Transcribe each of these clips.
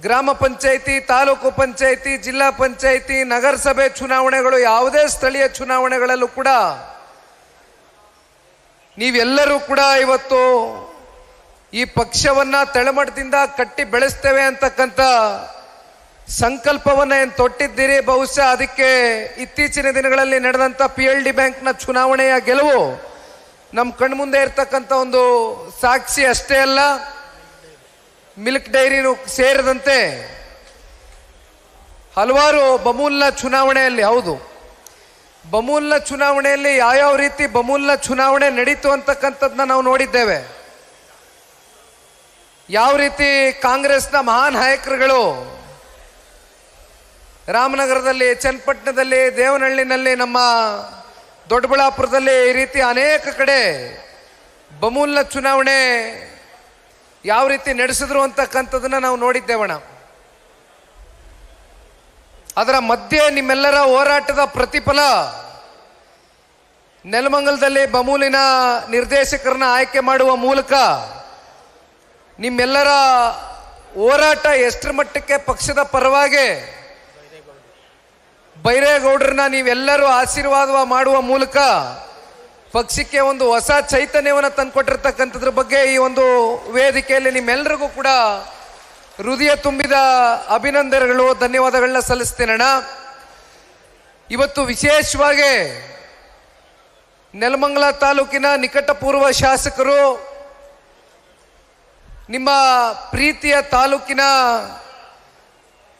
ಗ್ರಾಮ ಪಂಚಾಯಿತಿ, ತಾಲೂಕು ಪಂಚಾಯಿತಿ, ಜಿಲ್ಲಾ ಪಂಚಾಯಿತಿ, ನಗರಸಭೆ ಚುನಾವಣೆಗಳು, ಯಾವುದೇ ಸ್ಥಳೀಯ ಚುನಾವಣೆಗಳಲ್ಲೂ ಕೂಡ ನೀವೆಲ್ಲರೂ ಕೂಡ ಇವತ್ತು ಈ ಪಕ್ಷವನ್ನ ತಳಮಟ್ಟದಿಂದ ಕಟ್ಟಿ ಬೆಳೆಸ್ತೇವೆ ಅಂತಕ್ಕಂಥ ಸಂಕಲ್ಪವನ್ನ ಏನು ತೊಟ್ಟಿದ್ದೀರಿ. ಬಹುಶಃ ಅದಕ್ಕೆ ಇತ್ತೀಚಿನ ದಿನಗಳಲ್ಲಿ ನಡೆದಂಥ PLD ಬ್ಯಾಂಕ್ನ ಚುನಾವಣೆಯ ಗೆಲುವು ನಮ್ಮ ಕಣ್ಮುಂದೆ ಇರ್ತಕ್ಕಂಥ ಒಂದು ಸಾಕ್ಷಿ ಅಷ್ಟೇ ಅಲ್ಲ, ಮಿಲ್ಕ್ ಡೈರಿನೂ ಸೇರಿದಂತೆ ಹಲವಾರು ಬಮೂಲ್ನ ಚುನಾವಣೆಯಲ್ಲಿ, ಹೌದು ಬಮೂಲ್ನ ಚುನಾವಣೆಯಲ್ಲಿ ಯಾವ್ಯಾವ ರೀತಿ ಬಮೂಲ್ನ ಚುನಾವಣೆ ನಡೀತು ಅಂತಕ್ಕಂಥದ್ದನ್ನ ನಾವು ನೋಡಿದ್ದೇವೆ. ಯಾವ ರೀತಿ ಕಾಂಗ್ರೆಸ್ನ ಮಹಾನ್ ನಾಯಕರುಗಳು ರಾಮನಗರದಲ್ಲಿ, ಚನ್ನಪಟ್ಟಣದಲ್ಲಿ, ದೇವನಹಳ್ಳಿನಲ್ಲಿ, ನಮ್ಮ ದೊಡ್ಡಬಳ್ಳಾಪುರದಲ್ಲಿ ಈ ರೀತಿ ಅನೇಕ ಕಡೆ ಬಮೂಲ್ನ ಚುನಾವಣೆ ಯಾವ ರೀತಿ ನಡೆಸಿದ್ರು ಅಂತಕ್ಕಂಥದ್ದನ್ನ ನಾವು ನೋಡಿದ್ದೇವಣ. ಅದರ ಮಧ್ಯೆ ನಿಮ್ಮೆಲ್ಲರ ಹೋರಾಟದ ಪ್ರತಿಫಲ ನೆಲಮಂಗಲದಲ್ಲಿ ಬಮೂಲಿನ ನಿರ್ದೇಶಕರನ್ನ ಆಯ್ಕೆ ಮಾಡುವ ಮೂಲಕ ನಿಮ್ಮೆಲ್ಲರ ಹೋರಾಟ ಎಷ್ಟರ ಮಟ್ಟಕ್ಕೆ ಪಕ್ಷದ ಪರವಾಗಿ ಬೈರೇಗೌಡರನ್ನ ನೀವೆಲ್ಲರೂ ಆಶೀರ್ವಾದ ಮಾಡುವ ಮೂಲಕ ಪಕ್ಷಕ್ಕೆ ಒಂದು ಹೊಸ ಚೈತನ್ಯವನ್ನು ತಂದುಕೊಟ್ಟಿರ್ತಕ್ಕಂಥದ್ರ ಬಗ್ಗೆ ಈ ಒಂದು ವೇದಿಕೆಯಲ್ಲಿ ನಿಮ್ಮೆಲ್ಲರಿಗೂ ಕೂಡ ಹೃದಯ ತುಂಬಿದ ಅಭಿನಂದನೆಗಳು, ಧನ್ಯವಾದಗಳನ್ನ ಸಲ್ಲಿಸ್ತೇನಣ್ಣ. ಇವತ್ತು ವಿಶೇಷವಾಗಿ ನೆಲಮಂಗಲ ತಾಲೂಕಿನ ನಿಕಟಪೂರ್ವ ಶಾಸಕರು, ನಿಮ್ಮ ಪ್ರೀತಿಯ ತಾಲೂಕಿನ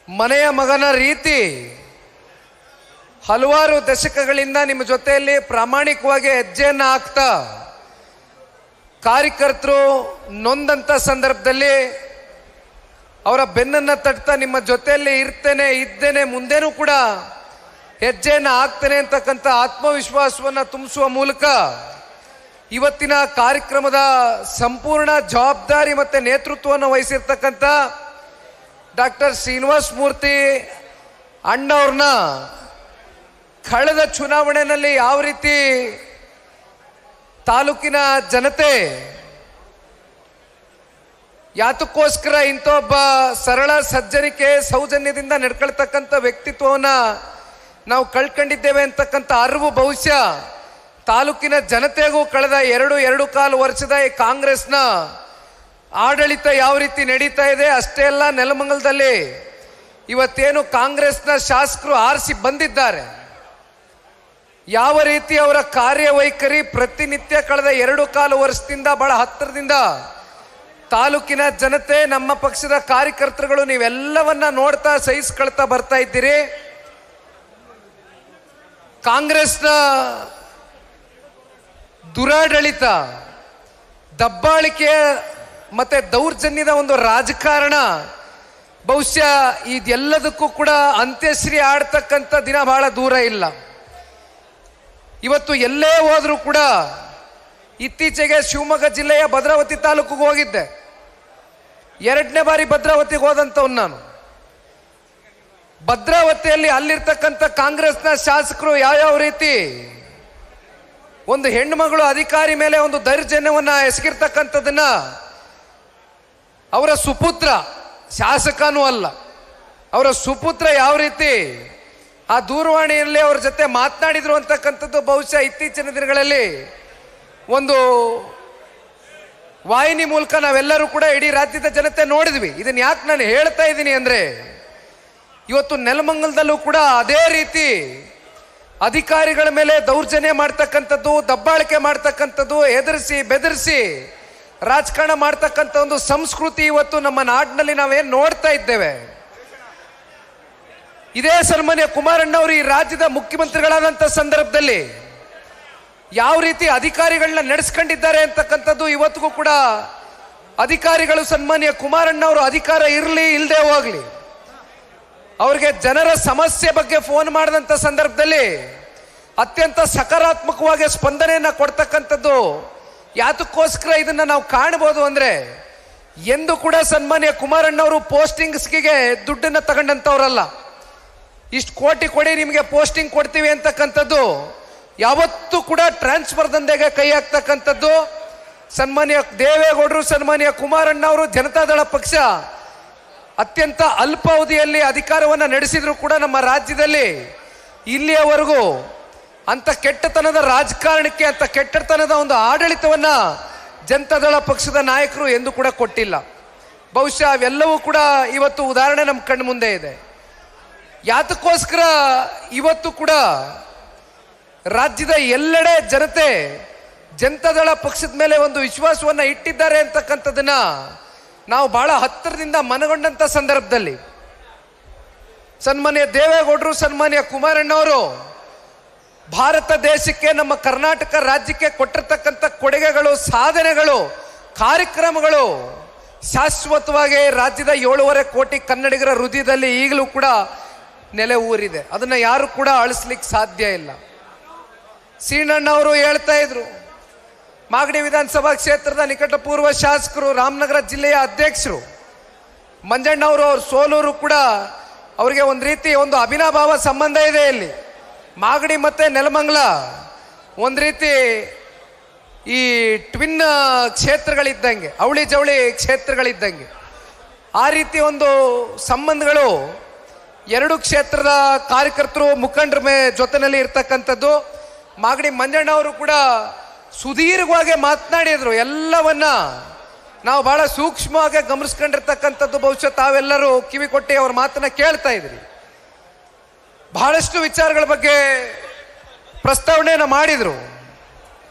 ಮನೆಯ ಮಗನ ರೀತಿ ಹಲವಾರು ದಶಕಗಳಿಂದ ನಿಮ್ಮ ಜೊತೆಯಲ್ಲಿ ಪ್ರಾಮಾಣಿಕವಾಗಿ ಹೆಜ್ಜೆಯನ್ನು ಹಾಕ್ತಾ ಕಾರ್ಯಕರ್ತರು ನೊಂದಂಥ ಸಂದರ್ಭದಲ್ಲಿ ಅವರ ಬೆನ್ನನ್ನು ತಟ್ತಾ ನಿಮ್ಮ ಜೊತೆಯಲ್ಲಿ ಇದ್ದೇನೆ, ಮುಂದೇನೂ ಕೂಡ ಹೆಜ್ಜೆಯನ್ನು ಹಾಕ್ತೇನೆ ಅಂತಕ್ಕಂಥ ಆತ್ಮವಿಶ್ವಾಸವನ್ನು ತುಂಬಿಸುವ ಮೂಲಕ ಇವತ್ತಿನ ಕಾರ್ಯಕ್ರಮದ ಸಂಪೂರ್ಣ ಜವಾಬ್ದಾರಿ ಮತ್ತು ನೇತೃತ್ವವನ್ನು ವಹಿಸಿರ್ತಕ್ಕಂಥ ಡಾಕ್ಟರ್ ಶ್ರೀನಿವಾಸ ಮೂರ್ತಿ ಅಣ್ಣವ್ರನ್ನ ಕಳೆದ ಚುನಾವಣೆಯಲ್ಲಿ ಯಾವ ರೀತಿ ತಾಲೂಕಿನ ಜನತೆ ಯಾತಕ್ಕೋಸ್ಕರ ಇಂಥ ಒಬ್ಬ ಸರಳ ಸಜ್ಜನಿಕೆ ಸೌಜನ್ಯದಿಂದ ನಡ್ಕೊಳ್ತಕ್ಕಂಥ ವ್ಯಕ್ತಿತ್ವವನ್ನು ನಾವು ಕಳ್ಕೊಂಡಿದ್ದೇವೆ ಅಂತಕ್ಕಂಥ ಅರಿವು ಬಹುಶಃ ತಾಲೂಕಿನ ಜನತೆಗೂ ಕಳೆದ 2.25 ವರ್ಷದ ಈ ಕಾಂಗ್ರೆಸ್ನ ಆಡಳಿತ ಯಾವ ರೀತಿ ನಡೀತಾ ಇದೆ, ಅಷ್ಟೇ ಅಲ್ಲ ನೆಲಮಂಗಲದಲ್ಲಿ ಇವತ್ತೇನು ಕಾಂಗ್ರೆಸ್ನ ಶಾಸಕರು ಆರಿಸಿ ಬಂದಿದ್ದಾರೆ, ಯಾವ ರೀತಿ ಅವರ ಕಾರ್ಯವೈಖರಿ ಪ್ರತಿನಿತ್ಯ ಕಳೆದ 2.25 ವರ್ಷದಿಂದ ಬಹಳ ಹತ್ತಿರದಿಂದ ತಾಲೂಕಿನ ಜನತೆ, ನಮ್ಮ ಪಕ್ಷದ ಕಾರ್ಯಕರ್ತರುಗಳು ನೀವೆಲ್ಲವನ್ನ ನೋಡ್ತಾ ಸಹಿಸ್ಕೊಳ್ತಾ ಬರ್ತಾ ಇದ್ದೀರಿ. ಕಾಂಗ್ರೆಸ್ನ ದುರಾಡಳಿತ, ದಬ್ಬಾಳಿಕೆ ಮತ್ತೆ ದೌರ್ಜನ್ಯದ ಒಂದು ರಾಜಕಾರಣ ಬಹುಶಃ ಇದೆಲ್ಲದಕ್ಕೂ ಕೂಡ ಅಂತ್ಯಶ್ರೀ ಆಡ್ತಕ್ಕಂಥ ದಿನ ಬಹಳ ದೂರ ಇಲ್ಲ. ಇವತ್ತು ಎಲ್ಲೇ ಹೋದ್ರೂ ಕೂಡ, ಇತ್ತೀಚೆಗೆ ಶಿವಮೊಗ್ಗ ಜಿಲ್ಲೆಯ ಭದ್ರಾವತಿ ತಾಲೂಕಿಗೆ ಹೋಗಿದ್ದೆ, 2ನೇ ಬಾರಿ ಭದ್ರಾವತಿಗೆ ಹೋದಂಥವ್ನು ನಾನು. ಭದ್ರಾವತಿಯಲ್ಲಿ ಅಲ್ಲಿರ್ತಕ್ಕಂಥ ಕಾಂಗ್ರೆಸ್ನ ಶಾಸಕರು ಯಾವ್ಯಾವ ರೀತಿ ಒಂದು ಹೆಣ್ಣುಮಗಳು ಅಧಿಕಾರಿ ಮೇಲೆ ಒಂದು ದೌರ್ಜನ್ಯವನ್ನ ಎಸಗಿರ್ತಕ್ಕಂಥದ್ದನ್ನ ಅವರ ಸುಪುತ್ರ, ಶಾಸಕನೂ ಅಲ್ಲ, ಅವರ ಸುಪುತ್ರ ಯಾವ ರೀತಿ ಆ ದೂರವಾಣಿಯಲ್ಲಿ ಅವ್ರ ಜೊತೆ ಮಾತನಾಡಿದ್ರು ಅಂತಕ್ಕಂಥದ್ದು ಬಹುಶಃ ಇತ್ತೀಚಿನ ದಿನಗಳಲ್ಲಿ ಒಂದು ವಾಹಿನಿ ಮೂಲಕ ನಾವೆಲ್ಲರೂ ಕೂಡ ಇಡೀ ರಾಜ್ಯದ ಜನತೆ ನೋಡಿದ್ವಿ. ಇದನ್ನ ಯಾಕೆ ನಾನು ಹೇಳ್ತಾ ಇದ್ದೀನಿ ಅಂದ್ರೆ, ಇವತ್ತು ನೆಲಮಂಗಲದಲ್ಲೂ ಕೂಡ ಅದೇ ರೀತಿ ಅಧಿಕಾರಿಗಳ ಮೇಲೆ ದೌರ್ಜನ್ಯ ಮಾಡ್ತಕ್ಕಂಥದ್ದು, ದಬ್ಬಾಳಿಕೆ ಮಾಡ್ತಕ್ಕಂಥದ್ದು, ಹೆದರಿಸಿ ಬೆದರಿಸಿ ರಾಜಕಾರಣ ಮಾಡ್ತಕ್ಕಂಥ ಒಂದು ಸಂಸ್ಕೃತಿ ಇವತ್ತು ನಮ್ಮ ನಾಡಿನಲ್ಲಿ ನಾವೇನು ನೋಡ್ತಾ ಇದ್ದೇವೆ. ಇದೇ ಸನ್ಮಾನ್ಯ ಕುಮಾರಣ್ಣವರು ಈ ರಾಜ್ಯದ ಮುಖ್ಯಮಂತ್ರಿಗಳಾದಂಥ ಸಂದರ್ಭದಲ್ಲಿ ಯಾವ ರೀತಿ ಅಧಿಕಾರಿಗಳನ್ನ ನಡೆಸ್ಕೊಂಡಿದ್ದಾರೆ ಅಂತಕ್ಕಂಥದ್ದು ಇವತ್ತಿಗೂ ಕೂಡ ಅಧಿಕಾರಿಗಳು, ಸನ್ಮಾನ್ಯ ಕುಮಾರಣ್ಣವರು ಅಧಿಕಾರ ಇರಲಿ ಇಲ್ಲದೆ ಹೋಗ್ಲಿ, ಅವ್ರಿಗೆ ಜನರ ಸಮಸ್ಯೆ ಬಗ್ಗೆ ಫೋನ್ ಮಾಡಿದಂಥ ಸಂದರ್ಭದಲ್ಲಿ ಅತ್ಯಂತ ಸಕಾರಾತ್ಮಕವಾಗಿ ಸ್ಪಂದನೆಯನ್ನ ಕೊಡ್ತಕ್ಕಂಥದ್ದು. ಯಾತಕ್ಕೋಸ್ಕರ ಇದನ್ನ ನಾವು ಕಾಣಬಹುದು ಅಂದ್ರೆ, ಎಂದು ಕೂಡ ಸನ್ಮಾನ್ಯ ಕುಮಾರಣ್ಣವರು ಪೋಸ್ಟಿಂಗ್ಸ್ಗೆ ದುಡ್ಡನ್ನ ತಗೊಂಡಂಥವ್ರಲ್ಲ. ಇಷ್ಟು ಕೋಟಿ ಕೊಡಿ ನಿಮಗೆ ಪೋಸ್ಟಿಂಗ್ ಕೊಡ್ತೀವಿ ಅಂತಕ್ಕಂಥದ್ದು ಯಾವತ್ತೂ ಕೂಡ ಟ್ರಾನ್ಸ್ಫರ್ ದಂಧೆಗೆ ಕೈ ಹಾಕ್ತಕ್ಕಂಥದ್ದು. ಸನ್ಮಾನ್ಯ ದೇವೇಗೌಡರು, ಸನ್ಮಾನ್ಯ ಕುಮಾರಣ್ಣ ಅವರು, ಜನತಾದಳ ಪಕ್ಷ ಅತ್ಯಂತ ಅಲ್ಪಾವಧಿಯಲ್ಲಿ ಅಧಿಕಾರವನ್ನು ನಡೆಸಿದ್ರು ಕೂಡ ನಮ್ಮ ರಾಜ್ಯದಲ್ಲಿ ಇಲ್ಲಿಯವರೆಗೂ ಅಂತ ಕೆಟ್ಟತನದ ರಾಜಕಾರಣಕ್ಕೆ, ಅಂತ ಕೆಟ್ಟತನದ ಒಂದು ಆಡಳಿತವನ್ನ ಜನತಾದಳ ಪಕ್ಷದ ನಾಯಕರು ಎಂದು ಕೂಡ ಕೊಟ್ಟಿಲ್ಲ. ಬಹುಶಃ ಅವೆಲ್ಲವೂ ಕೂಡ ಇವತ್ತು ಉದಾಹರಣೆ ನಮ್ಮ ಕಣ್ಣು ಮುಂದೆ ಇದೆ. ಯಾತಕ್ಕೋಸ್ಕರ ಇವತ್ತು ಕೂಡ ರಾಜ್ಯದ ಎಲ್ಲೆಡೆ ಜನತೆ ಜನತಾದಳ ಪಕ್ಷದ ಮೇಲೆ ಒಂದು ವಿಶ್ವಾಸವನ್ನ ಇಟ್ಟಿದ್ದಾರೆ ಅಂತಕ್ಕಂಥದ್ದನ್ನ ನಾವು ಬಹಳ ಹತ್ತಿರದಿಂದ ಮನಗೊಂಡಂತ ಸಂದರ್ಭದಲ್ಲಿ ಸನ್ಮಾನ್ಯ ದೇವೇಗೌಡರು, ಸನ್ಮಾನ್ಯ ಕುಮಾರಣ್ಣವರು ಭಾರತ ದೇಶಕ್ಕೆ, ನಮ್ಮ ಕರ್ನಾಟಕ ರಾಜ್ಯಕ್ಕೆ ಕೊಟ್ಟಿರ್ತಕ್ಕಂಥ ಕೊಡುಗೆಗಳು, ಸಾಧನೆಗಳು, ಕಾರ್ಯಕ್ರಮಗಳು ಶಾಶ್ವತವಾಗಿ ರಾಜ್ಯದ 7.5 ಕೋಟಿ ಕನ್ನಡಿಗರ ಹೃದಯದಲ್ಲಿ ಈಗಲೂ ಕೂಡ ನೆಲೆ ಊರಿದೆ. ಅದನ್ನ ಯಾರು ಕೂಡ ಅಳಿಸ್ಲಿಕ್ಕೆ ಸಾಧ್ಯ ಇಲ್ಲ. ಸೀನಣ್ಣವರು ಹೇಳ್ತಾ ಇದ್ರು, ಮಾಗಡಿ ವಿಧಾನಸಭಾ ಕ್ಷೇತ್ರದ ನಿಕಟಪೂರ್ವ ಶಾಸಕರು, ರಾಮನಗರ ಜಿಲ್ಲೆಯ ಅಧ್ಯಕ್ಷರು ಮಂಜಣ್ಣವರು, ಅವ್ರ ಸೋಲೂರು ಕೂಡ ಅವರಿಗೆ ಒಂದು ರೀತಿ ಒಂದು ಅವಿನಾಭಾವ ಸಂಬಂಧ ಇದೆ. ಇಲ್ಲಿ ಮಾಗಡಿ ಮತ್ತೆ ನೆಲಮಂಗಲ ಒಂದು ರೀತಿ ಈ ಟ್ವಿನ್ ಕ್ಷೇತ್ರಗಳಿದ್ದಂಗೆ, ಅವಳಿ ಜವಳಿ ಕ್ಷೇತ್ರಗಳಿದ್ದಂಗೆ. ಆ ರೀತಿ ಒಂದು ಸಂಬಂಧಗಳು ಎರಡು ಕ್ಷೇತ್ರದ ಕಾರ್ಯಕರ್ತರು, ಮುಖಂಡರ ಜೊತೆಯಲ್ಲಿ ಇರ್ತಕ್ಕಂಥದ್ದು. ಮಾಗಡಿ ಮಂಜಣ್ಣವರು ಕೂಡ ಸುದೀರ್ಘವಾಗಿ ಮಾತನಾಡಿದ್ರು. ಎಲ್ಲವನ್ನ ನಾವು ಬಹಳ ಸೂಕ್ಷ್ಮವಾಗಿ ಗಮನಿಸ್ಕೊಂಡಿರ್ತಕ್ಕಂಥದ್ದು. ಬಹುಶಃ ತಾವೆಲ್ಲರೂ ಕಿವಿ ಕೊಟ್ಟು ಅವ್ರ ಮಾತನ್ನ ಕೇಳ್ತಾ ಇದ್ರಿ. ಬಹಳಷ್ಟು ವಿಚಾರಗಳ ಬಗ್ಗೆ ಪ್ರಸ್ತಾವನೆಯನ್ನು ಮಾಡಿದ್ರು.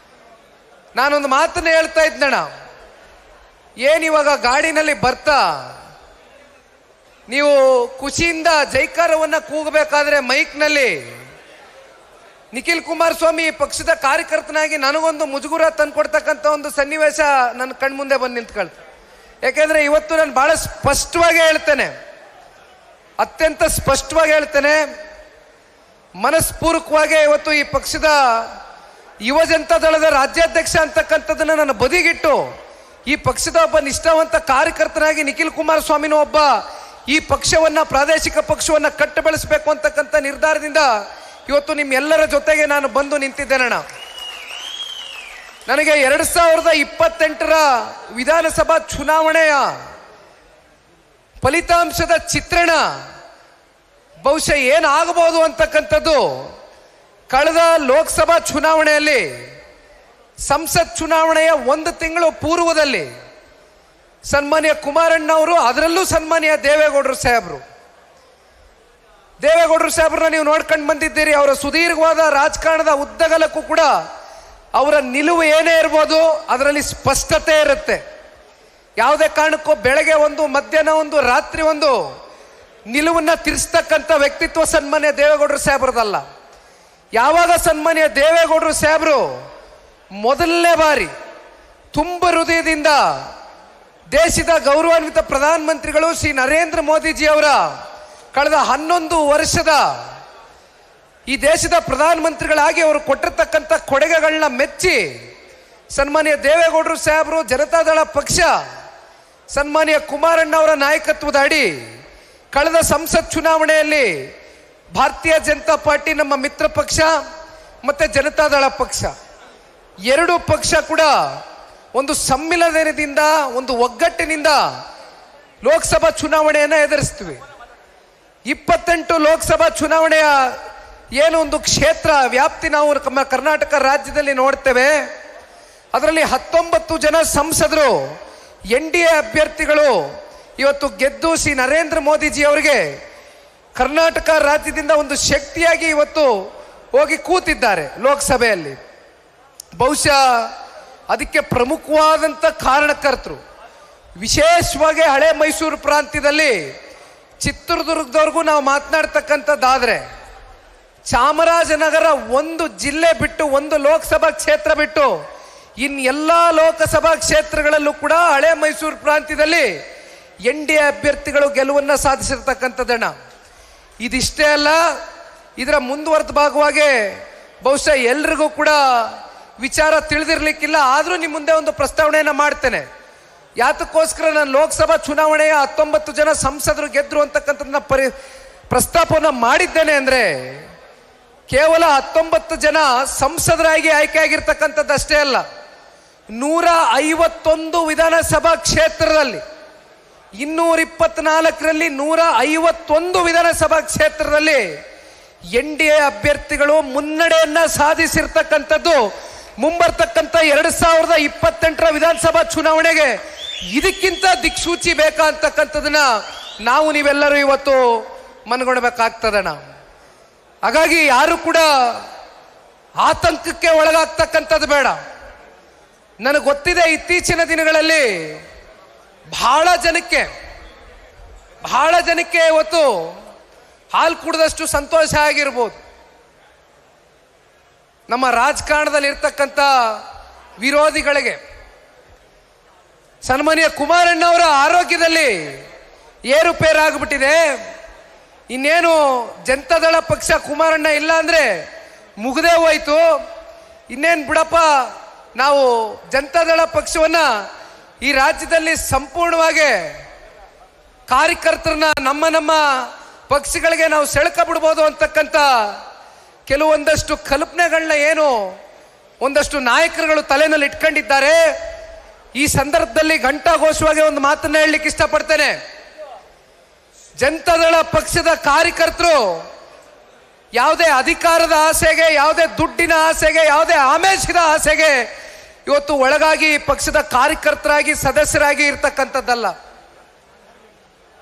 ನಾನೊಂದು ಮಾತನ್ನ ಹೇಳ್ತಾ ಇದ್ದಣ್ಣ, ಏನಿವಾಗ ಗಾಡಿನಲ್ಲಿ ಬರ್ತಾ ನೀವು ಖುಷಿಯಿಂದ ಜೈಕಾರವನ್ನ ಕೂಗಬೇಕಾದ್ರೆ ಮೈಕ್ನಲ್ಲಿ ನಿಖಿಲ್ ಕುಮಾರಸ್ವಾಮಿ ಪಕ್ಷದ ಕಾರ್ಯಕರ್ತನಾಗಿ ನನಗೊಂದು ಮುಜುಗುರ ತಂದ್ಕೊಡ್ತಕ್ಕಂಥ ಒಂದು ಸನ್ನಿವೇಶ ನನ್ನ ಕಣ್ಮುಂದೆ ಬಂದು ನಿಂತ್ಕೊಳ್ತು. ಯಾಕೆಂದ್ರೆ ಇವತ್ತು ನಾನು ಬಹಳ ಸ್ಪಷ್ಟವಾಗಿ ಹೇಳ್ತೇನೆ, ಅತ್ಯಂತ ಸ್ಪಷ್ಟವಾಗಿ ಹೇಳ್ತೇನೆ, ಮನಸ್ಪೂರ್ವಕವಾಗಿ ಇವತ್ತು ಈ ಪಕ್ಷದ ಯುವ ಜನತಾ ದಳದ ರಾಜ್ಯಾಧ್ಯಕ್ಷ ಅಂತಕ್ಕಂಥದ್ದನ್ನ ನಾನು ಬದಿಗಿಟ್ಟು ಈ ಪಕ್ಷದ ಒಬ್ಬ ನಿಷ್ಠಾವಂತ ಕಾರ್ಯಕರ್ತನಾಗಿ ನಿಖಿಲ್ ಕುಮಾರಸ್ವಾಮಿನೂ ಒಬ್ಬ ಈ ಪಕ್ಷವನ್ನ, ಪ್ರಾದೇಶಿಕ ಪಕ್ಷವನ್ನ ಕಟ್ಟು ಬೆಳೆಸಬೇಕು ಅಂತಕ್ಕಂಥ ನಿರ್ಧಾರದಿಂದ ಇವತ್ತು ನಿಮ್ಮೆಲ್ಲರ ಜೊತೆಗೆ ನಾನು ಬಂದು ನಿಂತಿದ್ದೇನಣ್ಣ. ನನಗೆ 2028ರ ವಿಧಾನಸಭಾ ಚುನಾವಣೆಯ ಫಲಿತಾಂಶದ ಚಿತ್ರಣ ಬಹುಶಃ ಏನಾಗಬಹುದು ಅಂತಕ್ಕಂಥದ್ದು ಕಳೆದ ಲೋಕಸಭಾ ಚುನಾವಣೆಯಲ್ಲಿ, ಸಂಸತ್ ಚುನಾವಣೆಯ 1 ತಿಂಗಳು ಪೂರ್ವದಲ್ಲಿ ಸನ್ಮಾನ್ಯ ಕುಮಾರಣ್ಣವರು, ಅದರಲ್ಲೂ ಸನ್ಮಾನ್ಯ ದೇವೇಗೌಡರು ಸಾಹೇಬ್ರನ್ನ ನೀವು ನೋಡ್ಕೊಂಡು ಬಂದಿದ್ದೀರಿ. ಅವರ ಸುದೀರ್ಘವಾದ ರಾಜಕಾರಣದ ಉದ್ದಗಲಕ್ಕೂ ಕೂಡ ಅವರ ನಿಲುವು ಏನೇ ಇರ್ಬೋದು ಅದರಲ್ಲಿ ಸ್ಪಷ್ಟತೆ ಇರುತ್ತೆ. ಯಾವುದೇ ಕಾರಣಕ್ಕೂ ಬೆಳಗ್ಗೆ ಒಂದು, ಮಧ್ಯಾಹ್ನ ಒಂದು, ರಾತ್ರಿ ಒಂದು ನಿಲುವನ್ನ ತಿರ್ಸ್ತಕ್ಕಂಥ ವ್ಯಕ್ತಿತ್ವ ಸನ್ಮಾನ್ಯ ದೇವೇಗೌಡರು ಸಾಹೇಬ್ರದಲ್ಲ. ಯಾವಾಗ ಸನ್ಮಾನ್ಯ ದೇವೇಗೌಡರು ಸಾಹೇಬರು ಮೊದಲನೇ ಬಾರಿ ತುಂಬ ಹೃದಯದಿಂದ ದೇಶದ ಗೌರವಾನ್ವಿತ ಪ್ರಧಾನಮಂತ್ರಿಗಳು ಶ್ರೀ ನರೇಂದ್ರ ಮೋದಿಜಿ ಅವರ ಕಳೆದ 11 ವರ್ಷದ ಈ ದೇಶದ ಪ್ರಧಾನಮಂತ್ರಿಗಳಾಗಿ ಅವರು ಕೊಟ್ಟಿರ್ತಕ್ಕಂಥ ಕೊಡುಗೆಗಳನ್ನ ಮೆಚ್ಚಿ ಸನ್ಮಾನ್ಯ ದೇವೇಗೌಡರು ಸಾಹೇಬರು, ಜನತಾದಳ ಪಕ್ಷ, ಸನ್ಮಾನ್ಯ ಕುಮಾರಣ್ಣ ಅವರ ನಾಯಕತ್ವದ ಅಡಿ ಕಳೆದ ಸಂಸತ್ ಚುನಾವಣೆಯಲ್ಲಿ ಭಾರತೀಯ ಜನತಾ ಪಾರ್ಟಿ, ನಮ್ಮ ಮಿತ್ರ ಪಕ್ಷ ಮತ್ತೆ ಜನತಾದಳ ಪಕ್ಷ, ಎರಡು ಪಕ್ಷ ಕೂಡ ಒಂದು ಸಮ್ಮಿಲನದಿಂದ, ಒಂದು ಒಗ್ಗಟ್ಟಿನಿಂದ ಲೋಕಸಭಾ ಚುನಾವಣೆಯನ್ನು ಎದುರಿಸ್ತೀವಿ. 28 ಲೋಕಸಭಾ ಚುನಾವಣೆಯ ಏನು ಒಂದು ಕ್ಷೇತ್ರ ವ್ಯಾಪ್ತಿ ನಾವು ನಮ್ಮ ಕರ್ನಾಟಕ ರಾಜ್ಯದಲ್ಲಿ ನೋಡ್ತೇವೆ. ಅದರಲ್ಲಿ 19 ಜನ ಸಂಸದರು NDA ಅಭ್ಯರ್ಥಿಗಳು ಇವತ್ತು ಗೆದ್ದು ಶ್ರೀ ನರೇಂದ್ರ ಮೋದಿಜಿ ಅವರಿಗೆ ಕರ್ನಾಟಕ ರಾಜ್ಯದಿಂದ ಒಂದು ಶಕ್ತಿಯಾಗಿ ಇವತ್ತು ಹೋಗಿ ಕೂತಿದ್ದಾರೆ ಲೋಕಸಭೆಯಲ್ಲಿ. ಬಹುಶಃ ಅದಕ್ಕೆ ಪ್ರಮುಖವಾದಂಥ ಕಾರಣಕರ್ತರು ವಿಶೇಷವಾಗಿ ಹಳೆ ಮೈಸೂರು ಪ್ರಾಂತ್ಯದಲ್ಲಿ ಚಿತ್ರದುರ್ಗದವರೆಗೂ ನಾವು ಮಾತನಾಡ್ತಕ್ಕಂಥದ್ದಾದ್ರೆ, ಚಾಮರಾಜನಗರ ಒಂದು ಜಿಲ್ಲೆ ಬಿಟ್ಟು, ಒಂದು ಲೋಕಸಭಾ ಕ್ಷೇತ್ರ ಬಿಟ್ಟು ಎಲ್ಲ ಲೋಕಸಭಾ ಕ್ಷೇತ್ರಗಳಲ್ಲೂ ಕೂಡ ಹಳೆ ಮೈಸೂರು ಪ್ರಾಂತ್ಯದಲ್ಲಿ NDA ಅಭ್ಯರ್ಥಿಗಳು ಗೆಲುವನ್ನು ಸಾಧಿಸಿರ್ತಕ್ಕಂಥದ್ದಣ್ಣ. ಇದಿಷ್ಟೇ ಅಲ್ಲ, ಇದರ ಮುಂದುವರೆದ ಭಾಗವಾಗಿ ಬಹುಶಃ ಎಲ್ರಿಗೂ ಕೂಡ ವಿಚಾರ ತಿಳಿದಿರ್ಲಿಕ್ಕಿಲ್ಲ. ಆದರೂ ನಿಮ್ಮ ಮುಂದೆ ಒಂದು ಪ್ರಸ್ತಾವನೆಯನ್ನು ಮಾಡ್ತೇನೆ. ಯಾತಕ್ಕೋಸ್ಕರ ನಾನು ಲೋಕಸಭಾ ಚುನಾವಣೆಯ 19 ಜನ ಸಂಸದರು ಗೆದ್ರು ಅಂತಕ್ಕಂಥದ್ದನ್ನ ಪ್ರಸ್ತಾಪವನ್ನು ಮಾಡಿದ್ದೇನೆ ಅಂದ್ರೆ, ಕೇವಲ 19 ಜನ ಸಂಸದರಾಗಿ ಆಯ್ಕೆ ಆಗಿರ್ತಕ್ಕಂಥದ್ದು ಅಷ್ಟೇ ಅಲ್ಲ, 151 ವಿಧಾನಸಭಾ ಕ್ಷೇತ್ರದಲ್ಲಿ 224ರಲ್ಲಿ 151 ವಿಧಾನಸಭಾ ಕ್ಷೇತ್ರದಲ್ಲಿ NDA ಅಭ್ಯರ್ಥಿಗಳು ಮುನ್ನಡೆಯನ್ನ ಸಾಧಿಸಿರ್ತಕ್ಕಂಥದ್ದು ಮುಂಬರ್ತಕ್ಕಂಥ 2028ರ ವಿಧಾನಸಭಾ ಚುನಾವಣೆಗೆ ಇದಕ್ಕಿಂತ ದಿಕ್ಸೂಚಿ ಬೇಕಾ ಅಂತಕ್ಕಂಥದನ್ನ ನಾವು ನೀವೆಲ್ಲರೂ ಇವತ್ತು ಮನಗೊಳ್ಬೇಕಾಗ್ತದಣ್ಣ. ಹಾಗಾಗಿ ಯಾರು ಕೂಡ ಆತಂಕಕ್ಕೆ ಒಳಗಾಗ್ತಕ್ಕಂಥದ್ದು ಬೇಡ. ನನಗೆ ಗೊತ್ತಿದೆ, ಇತ್ತೀಚಿನ ದಿನಗಳಲ್ಲಿ ಬಹಳ ಜನಕ್ಕೆ ಇವತ್ತು ಹಾಲು ಕುಡಿದಷ್ಟು ಸಂತೋಷ ಆಗಿರ್ಬೋದು. ನಮ್ಮ ರಾಜಕಾರಣದಲ್ಲಿ ಇರ್ತಕ್ಕಂಥ ವಿರೋಧಿಗಳಿಗೆ ಸನ್ಮಾನ್ಯ ಕುಮಾರಣ್ಣವರ ಆರೋಗ್ಯದಲ್ಲಿ ಏರುಪೇರಾಗ್ಬಿಟ್ಟಿದೆ. ಇನ್ನೇನು ಜನತಾದಳ ಪಕ್ಷ ಕುಮಾರಣ್ಣ ಇಲ್ಲ ಅಂದ್ರೆ ಮುಗ್ದೇ ಹೋಯ್ತು. ಇನ್ನೇನು ಬಿಡಪ್ಪ, ನಾವು ಜನತಾದಳ ಪಕ್ಷವನ್ನ ಈ ರಾಜ್ಯದಲ್ಲಿ ಸಂಪೂರ್ಣವಾಗಿ ಕಾರ್ಯಕರ್ತರನ್ನ ನಮ್ಮ ಪಕ್ಷಗಳಿಗೆ ನಾವು ಸೆಳ್ಕ ಬಿಡ್ಬೋದು ಅಂತಕ್ಕಂಥ ಕೆಲವೊಂದಷ್ಟು ಕಲ್ಪನೆಗಳನ್ನ ಏನು ಒಂದಷ್ಟು ನಾಯಕರುಗಳು ತಲೆನಲ್ಲಿ ಇಟ್ಕೊಂಡಿದ್ದಾರೆ. ಈ ಸಂದರ್ಭದಲ್ಲಿ ಘಂಟಾಘೋಷವಾಗಿ ಒಂದು ಮಾತನ್ನ ಹೇಳಲಿಕ್ಕೆ ಇಷ್ಟಪಡ್ತೇನೆ. ಜನತಾದಳ ಪಕ್ಷದ ಕಾರ್ಯಕರ್ತರು ಯಾವುದೇ ಅಧಿಕಾರದ ಆಸೆಗೆ, ಯಾವುದೇ ದುಡ್ಡಿನ ಆಸೆಗೆ, ಯಾವುದೇ ಆಮಿಷದ ಆಸೆಗೆ ಇವತ್ತು ಒಳಗಾಗಿ ಪಕ್ಷದ ಕಾರ್ಯಕರ್ತರಾಗಿ ಸದಸ್ಯರಾಗಿ ಇರ್ತಕ್ಕಂಥದ್ದಲ್ಲ.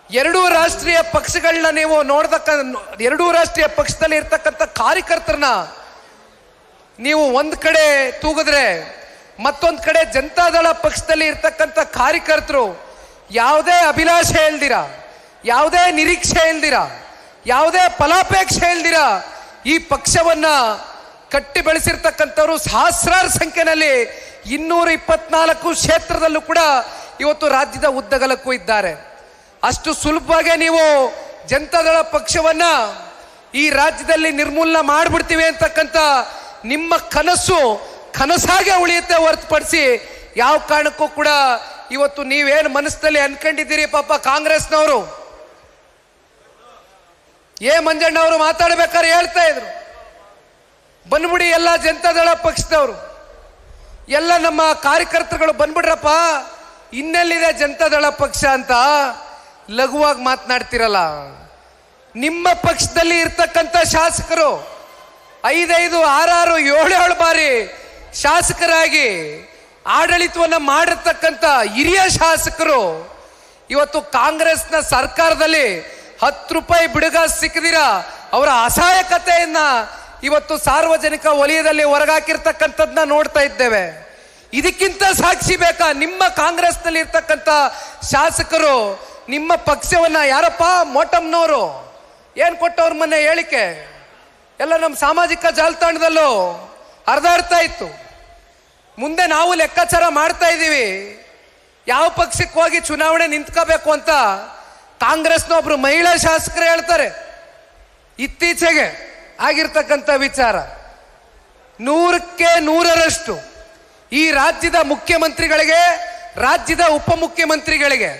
ಎರಡೂ ರಾಷ್ಟ್ರೀಯ ಪಕ್ಷಗಳನ್ನ ನೀವು ಎರಡೂ ರಾಷ್ಟ್ರೀಯ ಪಕ್ಷದಲ್ಲಿ ಇರ್ತಕ್ಕಂಥ ಕಾರ್ಯಕರ್ತರನ್ನ ನೀವು ಒಂದ್ ಕಡೆ ತೂಗಿದ್ರೆ ಮತ್ತೊಂದ್ ಕಡೆ ಜನತಾದಳ ಪಕ್ಷದಲ್ಲಿ ಇರ್ತಕ್ಕಂಥ ಕಾರ್ಯಕರ್ತರು ಯಾವುದೇ ಅಭಿಲಾಷೆ ಇಲ್ದಿರ, ಯಾವುದೇ ನಿರೀಕ್ಷೆ ಇಲ್ದಿರ, ಯಾವುದೇ ಫಲಾಪೇಕ್ಷೆ ಇಲ್ದಿರ ಈ ಪಕ್ಷವನ್ನ ಕಟ್ಟಿ ಬೆಳೆಸಿರ್ತಕ್ಕಂಥವ್ರು ಸಹಸ್ರಾರು ಸಂಖ್ಯೆಯಲ್ಲಿ 224 ಕ್ಷೇತ್ರದಲ್ಲೂ ಕೂಡ ಇವತ್ತು ರಾಜ್ಯದ ಉದ್ದಗಲಕ್ಕೂ ಇದ್ದಾರೆ. ಅಷ್ಟು ಸುಲಭವಾಗಿ ನೀವು ಜನತಾದಳ ಪಕ್ಷವನ್ನ ಈ ರಾಜ್ಯದಲ್ಲಿ ನಿರ್ಮೂಲನೆ ಮಾಡ್ಬಿಡ್ತೀವಿ ಅಂತಕ್ಕಂಥ ನಿಮ್ಮ ಕನಸಾಗೆ ಉಳಿಯುತ್ತೆ ಹೊರತುಪಡಿಸಿ ಯಾವ ಕಾರಣಕ್ಕೂ ಕೂಡ ಇವತ್ತು ನೀವೇನು ಮನಸ್ಸಲ್ಲಿ ಅನ್ಕೊಂಡಿದ್ದೀರಿ. ಪಾಪ ಕಾಂಗ್ರೆಸ್ನವರು ಮಂಜಣ್ಣ ಅವರು ಮಾತಾಡ್ಬೇಕಾದ್ರೆ ಹೇಳ್ತಾ ಇದ್ರು, ಬಂದ್ಬಿಡಿ ಎಲ್ಲ ಜನತಾದಳ ಪಕ್ಷದವರು, ಎಲ್ಲ ನಮ್ಮ ಕಾರ್ಯಕರ್ತರುಗಳು ಬಂದ್ಬಿಡ್ರಪ್ಪ, ಇನ್ನೆಲ್ಲಿದೆ ಜನತಾದಳ ಪಕ್ಷ ಅಂತ ಲಘುವಾಗಿ ಮಾತನಾಡ್ತಿರಲ್ಲ. ನಿಮ್ಮ ಪಕ್ಷದಲ್ಲಿ ಇರ್ತಕ್ಕಂಥ ಶಾಸಕರು 5, 6, 7 ಬಾರಿ ಶಾಸಕರಾಗಿ ಆಡಳಿತವನ್ನ ಮಾಡಿರ್ತಕ್ಕಂಥ ಹಿರಿಯ ಶಾಸಕರು ಇವತ್ತು ಕಾಂಗ್ರೆಸ್ನ ಸರ್ಕಾರದಲ್ಲಿ 10 ರೂಪಾಯಿ ಬಿಡುಗ ಸಿಕ್ಕದಿರ ಅವರ ಅಸಹಾಯಕತೆಯನ್ನ ಇವತ್ತು ಸಾರ್ವಜನಿಕ ವಲಯದಲ್ಲಿ ಹೊರಗಾಕಿರ್ತಕ್ಕಂಥದ್ದನ್ನ ನೋಡ್ತಾ ಇದ್ದೇವೆ. ಇದಕ್ಕಿಂತ ಸಾಕ್ಷಿ ಬೇಕಾ? ನಿಮ್ಮ ಕಾಂಗ್ರೆಸ್ನಲ್ಲಿ ಇರ್ತಕ್ಕಂಥ ಶಾಸಕರು ನಿಮ್ಮ ಪಕ್ಷವನ್ನ ಯಾರಪ್ಪ ಮೋಟಮ್ನವರು ಏನ್ ಕೊಟ್ಟವ್ರ ಮೊನ್ನೆ ಹೇಳಿಕೆ ಎಲ್ಲ ನಮ್ಮ ಸಾಮಾಜಿಕ ಜಾಲತಾಣದಲ್ಲೂ ಹರಿದಾಡ್ತಾ ಇತ್ತು. ಮುಂದೆ ನಾವು ಲೆಕ್ಕಾಚಾರ ಮಾಡ್ತಾ ಇದ್ದೀವಿ, ಯಾವ ಪಕ್ಷಕ್ಕೆ ಹೋಗಿ ಚುನಾವಣೆ ನಿಂತ್ಕೋಬೇಕು ಅಂತ ಕಾಂಗ್ರೆಸ್ನ ಒಬ್ರು ಮಹಿಳಾ ಶಾಸಕರು ಹೇಳ್ತಾರೆ. ಇತ್ತೀಚೆಗೆ ಆಗಿರ್ತಕ್ಕಂಥ ವಿಚಾರ 100ಕ್ಕೆ 100ರಷ್ಟು ಈ ರಾಜ್ಯದ ಮುಖ್ಯಮಂತ್ರಿಗಳಿಗೆ, ರಾಜ್ಯದ ಉಪಮುಖ್ಯಮಂತ್ರಿಗಳಿಗೆ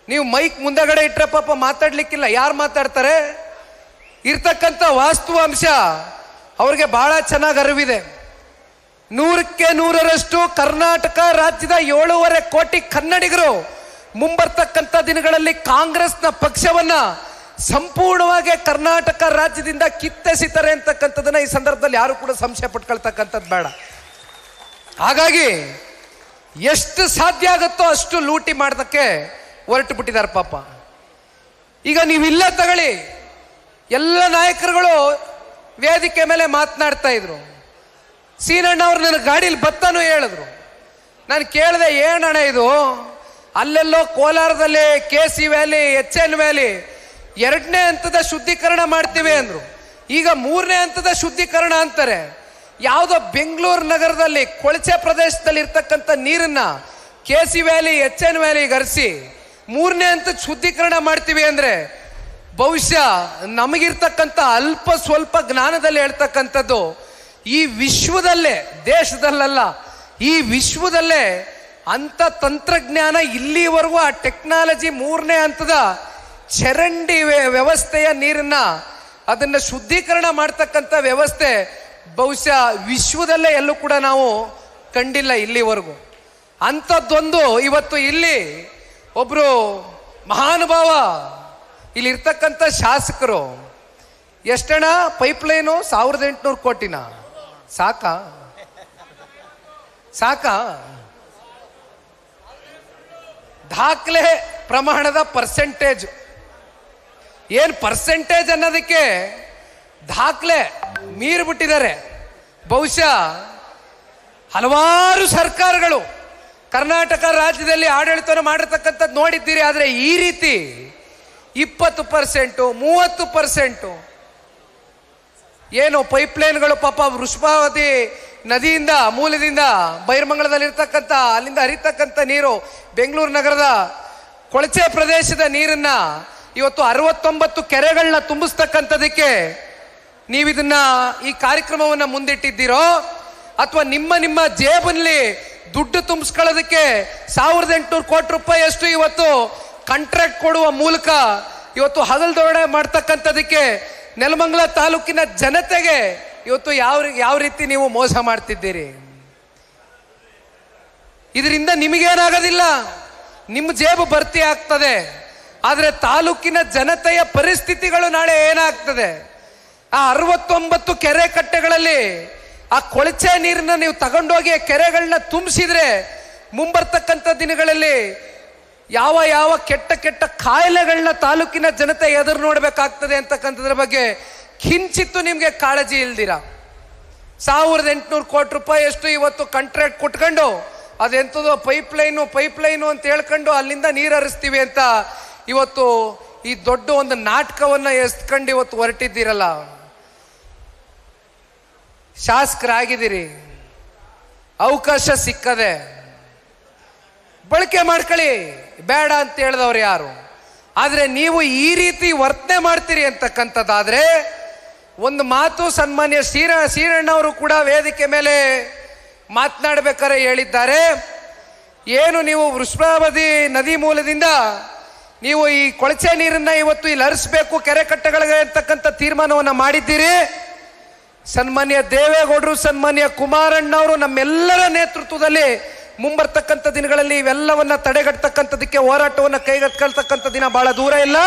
ನೀವು ಮೈಕ್ ಮುಂದಗಡೆ ಇಟ್ರೆ ಪಾಪ ಮಾತಾಡ್ಲಿಕ್ಕಿಲ್ಲ, ಯಾರು ಮಾತಾಡ್ತಾರೆ? ಇರ್ತಕ್ಕಂಥ ವಾಸ್ತವಾಂಶ ಅವ್ರಿಗೆ ಬಹಳ ಚೆನ್ನಾಗಿ ಅರಿವಿದೆ. 100ಕ್ಕೆ 100ರಷ್ಟು ಕರ್ನಾಟಕ ರಾಜ್ಯದ 7.5 ಕೋಟಿ ಕನ್ನಡಿಗರು ಮುಂಬರ್ತಕ್ಕಂಥ ದಿನಗಳಲ್ಲಿ ಕಾಂಗ್ರೆಸ್ನ ಪಕ್ಷವನ್ನ ಸಂಪೂರ್ಣವಾಗಿ ಕರ್ನಾಟಕ ರಾಜ್ಯದಿಂದ ಕಿತ್ತೆಸಿತಾರೆ ಅಂತಕ್ಕಂಥದನ್ನ ಈ ಸಂದರ್ಭದಲ್ಲಿ ಯಾರು ಕೂಡ ಸಂಶಯ ಪಟ್ಕೊಳ್ತಕ್ಕಂಥದ್ದು ಬೇಡ. ಹಾಗಾಗಿ ಎಷ್ಟು ಸಾಧ್ಯ ಆಗುತ್ತೋ ಅಷ್ಟು ಲೂಟಿ ಮಾಡೋದಕ್ಕೆ ಹೊರಟು ಬಿಟ್ಟಿದ್ದಾರೆ ಪಾಪ. ಈಗ ನೀವಿಲ್ಲ ತಗೊಳ್ಳಿ, ಎಲ್ಲ ನಾಯಕರುಗಳು ವೇದಿಕೆ ಮೇಲೆ ಮಾತನಾಡ್ತಾ ಇದ್ರು. ಸೀನಣ್ಣ ಅವ್ರು ನನ್ನ ಗಾಡೀಲಿ ಬತ್ತಾನು ಹೇಳಿದ್ರು. ನಾನು ಕೇಳಿದೆ, ಏನಣ್ಣ ಇದು? ಅಲ್ಲೆಲ್ಲೋ ಕೋಲಾರದಲ್ಲಿ KC ವ್ಯಾಲಿ, HN ವ್ಯಾಲಿ 2ನೇ ಹಂತದ ಶುದ್ಧೀಕರಣ ಮಾಡ್ತೀವಿ ಅಂದ್ರು. ಈಗ 3ನೇ ಹಂತದ ಶುದ್ಧೀಕರಣ ಅಂತಾರೆ. ಯಾವುದೋ ಬೆಂಗಳೂರು ನಗರದಲ್ಲಿ ಕೊಳಚೆ ಪ್ರದೇಶದಲ್ಲಿ ಇರ್ತಕ್ಕಂಥ ನೀರನ್ನ KC ವ್ಯಾಲಿ, HN ವ್ಯಾಲಿಗೆ ಹರಿಸಿ 3ನೇ ಹಂತದ ಶುದ್ಧೀಕರಣ ಮಾಡ್ತೀವಿ ಅಂದ್ರೆ ಬಹುಶಃ ನಮಗಿರ್ತಕ್ಕಂಥ ಅಲ್ಪ ಸ್ವಲ್ಪ ಜ್ಞಾನದಲ್ಲಿ ಹೇಳ್ತಕ್ಕಂಥದ್ದು ಈ ವಿಶ್ವದಲ್ಲೇ, ದೇಶದಲ್ಲ, ಈ ವಿಶ್ವದಲ್ಲೇ ಅಂತ ತಂತ್ರಜ್ಞಾನ ಇಲ್ಲಿವರೆಗೂ ಆ ಟೆಕ್ನಾಲಜಿ 3ನೇ ಹಂತದ ಚರಂಡಿ ವ್ಯವಸ್ಥೆಯ ನೀರನ್ನ ಅದನ್ನ ಶುದ್ಧೀಕರಣ ಮಾಡ್ತಕ್ಕಂಥ ವ್ಯವಸ್ಥೆ ಬಹುಶಃ ವಿಶ್ವದಲ್ಲೇ ಎಲ್ಲೂ ಕೂಡ ನಾವು ಕಂಡಿಲ್ಲ ಇಲ್ಲಿವರೆಗೂ. ಅಂಥದ್ದೊಂದು ಇವತ್ತು ಇಲ್ಲಿ ಒಬ್ರು ಮಹಾನುಭಾವ ಇಲ್ಲಿರ್ತಕ್ಕಂಥ ಶಾಸಕರು ಎಷ್ಟಣ ಪೈಪ್ಲೈನು 1800 ಕೋಟಿನ ಸಾಕಾ ದಾಖಲೆ ಪ್ರಮಾಣದ ಪರ್ಸೆಂಟೇಜ್ ಏನ್ ಪರ್ಸೆಂಟೇಜ್ ಅನ್ನೋದಕ್ಕೆ ದಾಖಲೆ ಮೀರಿಬಿಟ್ಟಿದ್ದಾರೆ. ಬಹುಶಃ ಹಲವಾರು ಸರ್ಕಾರಗಳು ಕರ್ನಾಟಕ ರಾಜ್ಯದಲ್ಲಿ ಆಡಳಿತವನ್ನು ಮಾಡಿರ್ತಕ್ಕಂಥದ್ದು ನೋಡಿದ್ದೀರಿ. ಆದರೆ ಈ ರೀತಿ 20%, 30% ಏನು ಪೈಪ್ಲೈನ್ಗಳು ಪಾಪ ವೃಷಭಾವತಿ ನದಿಯಿಂದ ಮೂಲದಿಂದ ಬೈರಮಂಗಲದಲ್ಲಿರ್ತಕ್ಕಂಥ ಅಲ್ಲಿಂದ ಹರಿತಕ್ಕಂಥ ನೀರು ಬೆಂಗಳೂರು ನಗರದ ಕೊಳಚೆ ಪ್ರದೇಶದ ನೀರನ್ನ ಇವತ್ತು 69 ಕೆರೆಗಳನ್ನ ತುಂಬಿಸ್ತಕ್ಕಂಥದಕ್ಕೆ ನೀವಿದನ್ನ ಈ ಕಾರ್ಯಕ್ರಮವನ್ನು ಮುಂದಿಟ್ಟಿದ್ದೀರೋ ಅಥವಾ ನಿಮ್ಮ ಜೇಬಲ್ಲಿ ದುಡ್ಡು ತುಂಬಿಸ್ಕೊಳ್ಳೋದಕ್ಕೆ 1800 ಕೋಟಿ ರೂಪಾಯಿಯಷ್ಟು ಇವತ್ತು ಕಾಂಟ್ರಾಕ್ಟ್ ಕೊಡುವ ಮೂಲಕ ಇವತ್ತು ಹಗಲ್ದೊಡೆ ಮಾಡ್ತಕ್ಕಂಥದಕ್ಕೆ ನೆಲಮಂಗಲ ತಾಲೂಕಿನ ಜನತೆಗೆ ಇವತ್ತು ಯಾವ ರೀತಿ ನೀವು ಮೋಸ ಮಾಡ್ತಿದ್ದೀರಿ. ಇದರಿಂದ ನಿಮಗೇನಾಗೋದಿಲ್ಲ, ನಿಮ್ಮ ಜೇಬು ಭರ್ತಿ ಆಗ್ತದೆ. ಆದರೆ ತಾಲೂಕಿನ ಜನತೆಯ ಪರಿಸ್ಥಿತಿಗಳು ನಾಳೆ ಏನಾಗ್ತದೆ? ಆ 69 ಕೆರೆ ಕಟ್ಟೆಗಳಲ್ಲಿ ಆ ಕೊಳಚೆ ನೀರನ್ನ ನೀವು ತಗೊಂಡೋಗಿ ಕೆರೆಗಳನ್ನ ತುಂಬಿಸಿದ್ರೆ ಮುಂಬರ್ತಕ್ಕಂಥ ದಿನಗಳಲ್ಲಿ ಯಾವ ಕೆಟ್ಟ ಕಾಯಿಲೆಗಳನ್ನ ತಾಲೂಕಿನ ಜನತೆ ಎದುರು ನೋಡ್ಬೇಕಾಗ್ತದೆ ಅಂತಕ್ಕಂಥದ್ರ ಬಗ್ಗೆ ಕಿಂಚಿತ್ತು ನಿಮ್ಗೆ ಕಾಳಜಿ ಇಲ್ದಿರ 1800 ಕೋಟಿ ರೂಪಾಯಿಯಷ್ಟು ಇವತ್ತು ಕಾಂಟ್ರಾಕ್ಟ್ ಕೊಟ್ಕೊಂಡು ಅದೆಂಥದ್ದು ಪೈಪ್ಲೈನು ಅಂತ ಹೇಳ್ಕೊಂಡು ಅಲ್ಲಿಂದ ನೀರು ಹರಿಸ್ತೀವಿ ಅಂತ ಇವತ್ತು ಈ ದೊಡ್ಡ ಒಂದು ನಾಟಕವನ್ನ ಎಸ್ಕೊಂಡು ಇವತ್ತು ಹೊರಟಿದ್ದೀರಲ್ಲ. ಶಾಸಕರಾಗಿದ್ದೀರಿ, ಅವಕಾಶ ಸಿಕ್ಕದೆ ಬಳಕೆ ಮಾಡ್ಕೊಳ್ಳಿ, ಬೇಡ ಅಂತ ಹೇಳಿದವ್ರು ಯಾರು? ಆದರೆ ನೀವು ಈ ರೀತಿ ವರ್ತನೆ ಮಾಡ್ತೀರಿ ಅಂತಕ್ಕಂಥದ್ದಾದ್ರೆ ಒಂದು ಮಾತು ಸನ್ಮಾನ್ಯ ಶ್ರೀರಣ್ಣವರು ಕೂಡ ವೇದಿಕೆ ಮೇಲೆ ಮಾತನಾಡಬೇಕಾದ್ರೆ ಹೇಳಿದ್ದಾರೆ. ಏನು ನೀವು ವೃಷಭಾವತಿ ನದಿ ಮೂಲದಿಂದ ನೀವು ಈ ಕೊಳಚೆ ನೀರನ್ನ ಇವತ್ತು ಇಲ್ಲಿ ಹರಿಸಬೇಕು ಕೆರೆ ಕಟ್ಟೆಗಳಿಗೆ ಅಂತಕ್ಕಂಥ ತೀರ್ಮಾನವನ್ನು ಮಾಡಿದ್ದೀರಿ. ಸನ್ಮಾನ್ಯ ದೇವೇಗೌಡರು, ಸನ್ಮಾನ್ಯ ಕುಮಾರಣ್ಣವರು ನಮ್ಮೆಲ್ಲರ ನೇತೃತ್ವದಲ್ಲಿ ಮುಂಬರ್ತಕ್ಕಂಥ ದಿನಗಳಲ್ಲಿ ಇವೆಲ್ಲವನ್ನ ತಡೆಗಟ್ಟತಕ್ಕಂಥದಕ್ಕೆ ಹೋರಾಟವನ್ನು ಕೈಗೆತ್ತಿಕೊಳ್ತಕ್ಕಂಥ ದಿನ ಬಹಳ ದೂರ ಇಲ್ಲ.